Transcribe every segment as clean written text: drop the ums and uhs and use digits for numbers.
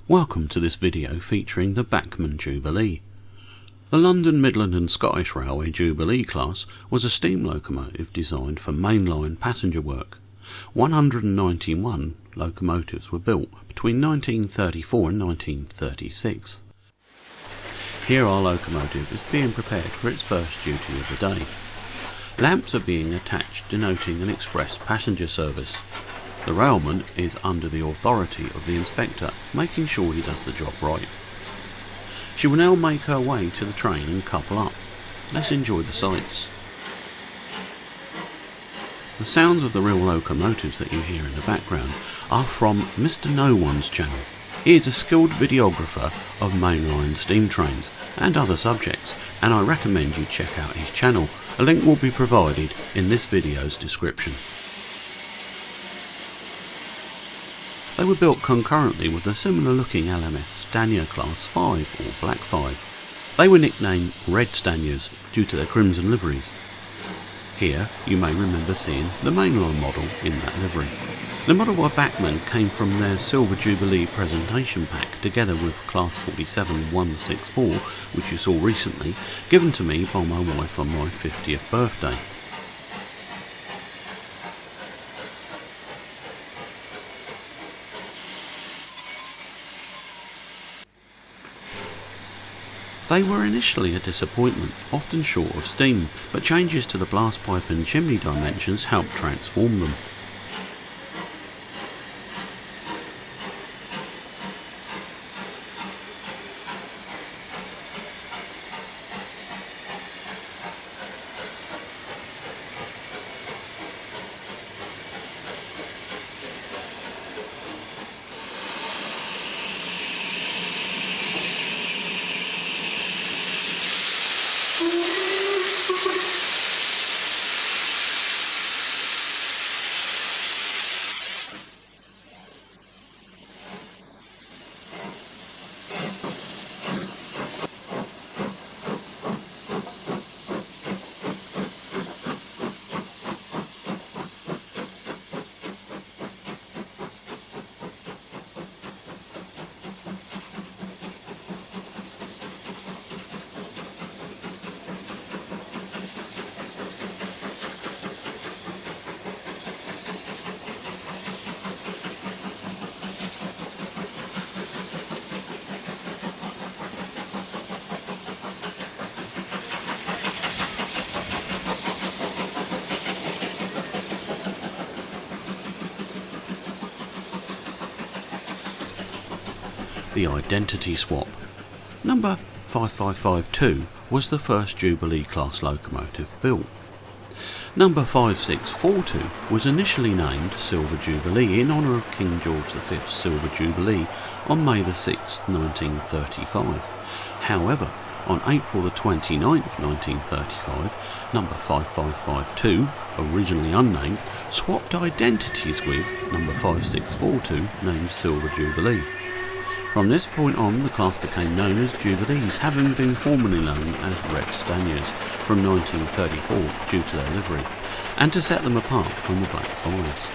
Welcome to this video featuring the Bachmann Jubilee. The London, Midland and Scottish Railway Jubilee class was a steam locomotive designed for mainline passenger work. 191 locomotives were built between 1934 and 1936. Here our locomotive is being prepared for its first duty of the day. Lamps are being attached denoting an express passenger service. The railman is under the authority of the inspector, making sure he does the job right. She will now make her way to the train and couple up. Let's enjoy the sights. The sounds of the real locomotives that you hear in the background are from Mr. No One's channel. He is a skilled videographer of mainline steam trains and other subjects, and I recommend you check out his channel. A link will be provided in this video's description. They were built concurrently with the similar looking LMS Stanier Class 5 or Black 5. They were nicknamed Red Staniers due to their crimson liveries. Here you may remember seeing the mainline model in that livery. The model by Bachmann came from their Silver Jubilee presentation pack together with Class 47164, which you saw recently, given to me by my wife on my 50th birthday. They were initially a disappointment, often short of steam, but changes to the blast pipe and chimney dimensions helped transform them. The identity swap. Number 5552 was the first Jubilee class locomotive built. Number 5642 was initially named Silver Jubilee in honour of King George V's Silver Jubilee on May the 6th, 1935. However, on April the 29th, 1935, number 5552, originally unnamed, swapped identities with number 5642, named Silver Jubilee. From this point on, the class became known as Jubilees, having been formerly known as Red Staniers from 1934 due to their livery, and to set them apart from the Black Fives.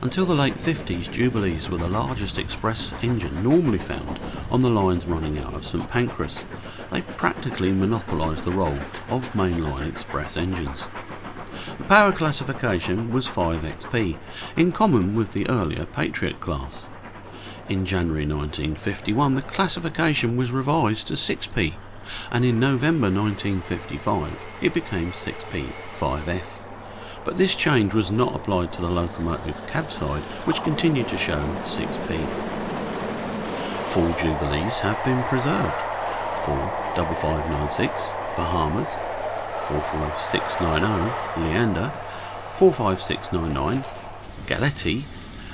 Until the late 50s, Jubilees were the largest express engine normally found on the lines running out of St Pancras. They practically monopolised the role of mainline express engines. The power classification was 5xp, in common with the earlier Patriot class. In January 1951 the classification was revised to 6p, and in November 1955 it became 6p 5F. But this change was not applied to the locomotive cab side, which continued to show 6p. 4 Jubilees have been preserved. 45596 Bahamas, 45690 Leander, 45699 Galetti,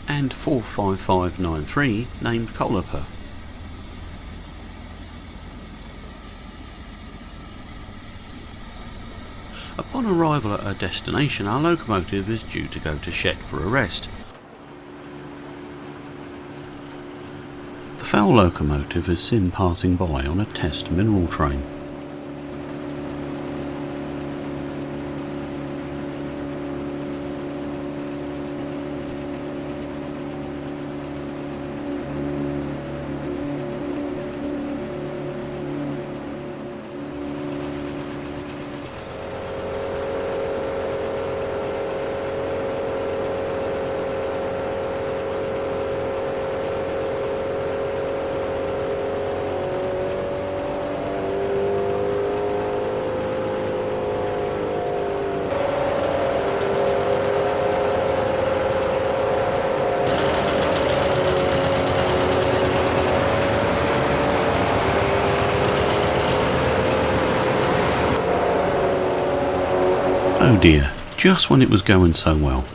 and 45593 named Coliper. Upon arrival at her destination, our locomotive is due to go to Shet for a rest. The Fowl locomotive is seen passing by on a test mineral train. Oh dear, just when it was going so well.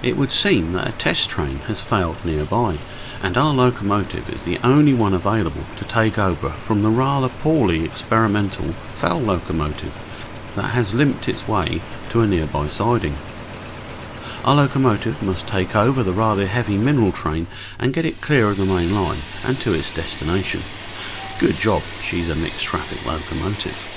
It would seem that a test train has failed nearby, and our locomotive is the only one available to take over from the rather poorly experimental Fowl locomotive that has limped its way to a nearby siding. Our locomotive must take over the rather heavy mineral train and get it clear of the main line and to its destination. Good job, she's a mixed traffic locomotive.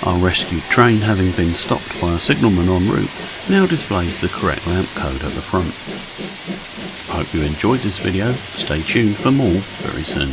Our rescued train, having been stopped by a signalman en route, now displays the correct lamp code at the front. I hope you enjoyed this video. Stay tuned for more very soon.